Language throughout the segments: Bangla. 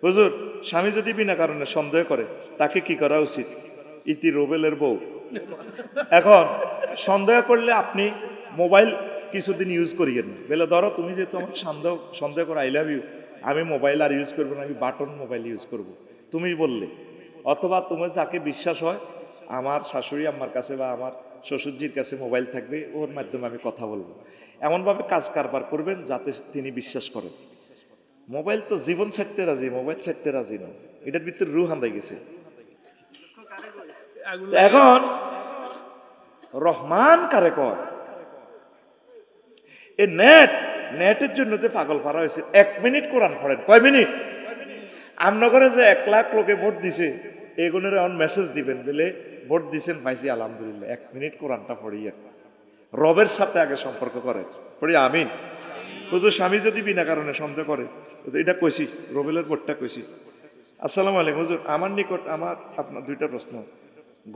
হুজুর, স্বামী যদি বিনা কারণে সন্দেহ করে তাকে কি করা উচিত? ইতি রোবেলের বউ। এখন সন্দেহ করলে আপনি মোবাইল কিছুদিন ইউজ করিয়েন না, বলে ধরো তুমি যেহেতু আমার সন্দেহ সন্দেহ করো, আই লাভ ইউ, আমি মোবাইল আর ইউজ করবো না, আমি বাটন মোবাইল ইউজ করব, তুমি বললে। অথবা তোমার যাকে বিশ্বাস হয়, আমার শাশুড়ি আম্মার কাছে বা আমার শ্বশুরজির কাছে মোবাইল থাকবে, ওর মাধ্যমে আমি কথা বলবো। এমনভাবে কাজ কারবার করবেন যাতে তিনি বিশ্বাস করেন। মোবাইল তো জীবন ছাড়তে রাজি, মোবাইল ছাড়তে রাজি না, এটার ভিতরে রুহ হান্দাই গেছে। এখন রহমান কারে কয়? এই নেটের জন্য যে পাগল পারা হয়েছে। 1 মিনিট কোরআন পড়েন, কয় মিনিট? আমনগরে যে 1 লাখ লোকে ভোট দিছে, এগুলোর এখন মেসেজ দিবেন বলে ভোট দিছেন পাইছি আলহামদুলিল্লাহ, 1 মিনিট কোরআনটা পড়িয়া রবের সাথে আগে সম্পর্ক করে পড়ি আমিন। হুজুর, স্বামী যদি বিনা কারণে সন্দেহ করে, এটা কইছি, রবেলের ভোটটা কইছি। আসসালামু আলাইকুম হুজুর, আমার নিকট আপনার 2টা প্রশ্ন।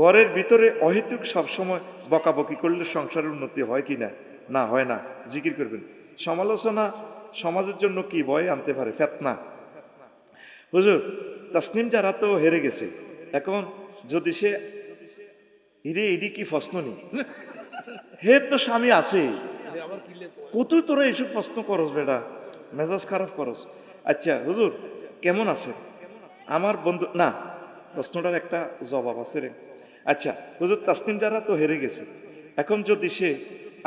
ঘরের ভিতরে অহেতুক সবসময় বকাবকি করলে সংসারের উন্নতি হয় কি না? না, হয় না, জিকির করবেন। সমালোচনা সমাজের জন্য কি ভয় আনতে পারে? ফেতনা। হুজুর, তাসনিম যারা তো হেরে গেছে, এখন যদি সে ইডি কি প্রশ্ন নি, হে তো স্বামী আছে, কত তোরা এইসব প্রশ্ন করস বেটা, মেজাজ খারাপ করস। আচ্ছা হুজুর, কেমন আছে আমার বন্ধু? না, প্রশ্নটার একটা জবাব আছে রে। আচ্ছা হুজুর, তাসনিম যারা তো হেরে গেছে, এখন যদি সে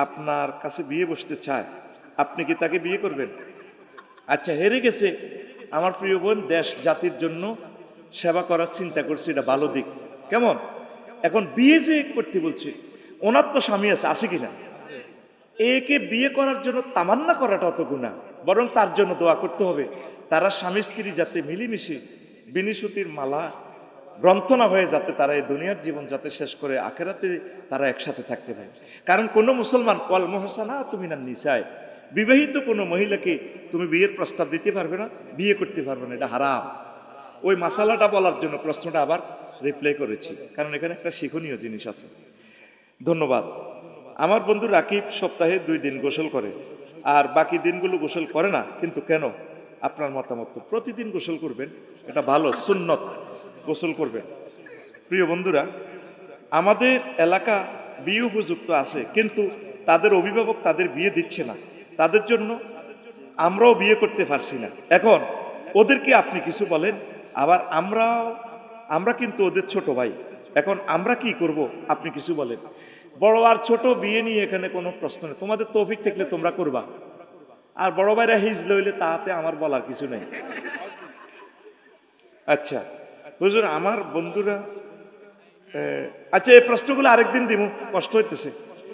আপনার কাছে বিয়ে বসতে চায়, আপনি কি তাকে বিয়ে করবেন? আচ্ছা, হেরে গেছে, আমার প্রিয় বোন দেশ জাতির জন্য সেবা করার চিন্তা করছে, এটা ভালো দিক। কেমন? এখন বিয়ে যে করতে বলছে, ওনার তো স্বামী আছে কিনা? একে বিয়ে করার জন্য তামান্না করাটা অত গুনাহ, বরং তার জন্য দোয়া করতে হবে তারা স্বামী স্ত্রী যাতে মিলেমিশে বিনিশুতির মালা গ্রন্থনা হয়ে, যাতে তারা এই দুনিয়ার জীবন যাতে শেষ করে আখেরাতে তারা একসাথে থাকতে পারে। কারণ কোনো মুসলমান ওয়াল মুহসানাতু মিনান নিসায়, বিবাহিত কোনো মহিলাকে তুমি বিয়ের প্রস্তাব দিতে পারবে না, বিয়ে করতে পারবে না, এটা হারাম। ওই মাসালাটা বলার জন্য প্রশ্নটা আবার রিপ্লাই করেছি, কারণ এখানে একটা শিক্ষণীয় জিনিস আছে। ধন্যবাদ। আমার বন্ধু রাকিব সপ্তাহে 2 দিন গোসল করে, আর বাকি দিনগুলো গোসল করে না, কিন্তু কেন? আপনার মতামত। প্রতিদিন গোসল করবেন, এটা ভালো সুন্নত, গোসল করবেন। প্রিয় বন্ধুরা, আমাদের এলাকা বিয়ে উপযুক্ত আছে, কিন্তু তাদের অভিভাবক তাদের বিয়ে দিচ্ছে না, তাদের জন্য আমরাও বিয়ে করতে পারছি না। এখন ওদেরকে আপনি কিছু বলেন, আবার আমরা কিন্তু ওদের ছোট ভাই, এখন আমরা কি করব? আপনি কিছু বলেন। বড় আর ছোট বিয়ে নিয়ে এখানে কোনো প্রশ্ন নেই, তোমাদের তৌফিক থাকলে তোমরা করবা, আর বড় ভাইরা হিজ লইলে তাতে আমার বলার কিছু নেই। আচ্ছা হুজুর, আমার বন্ধুরা, আচ্ছা এই প্রশ্নগুলো আরেকদিন দিব, কষ্ট হইতেছে।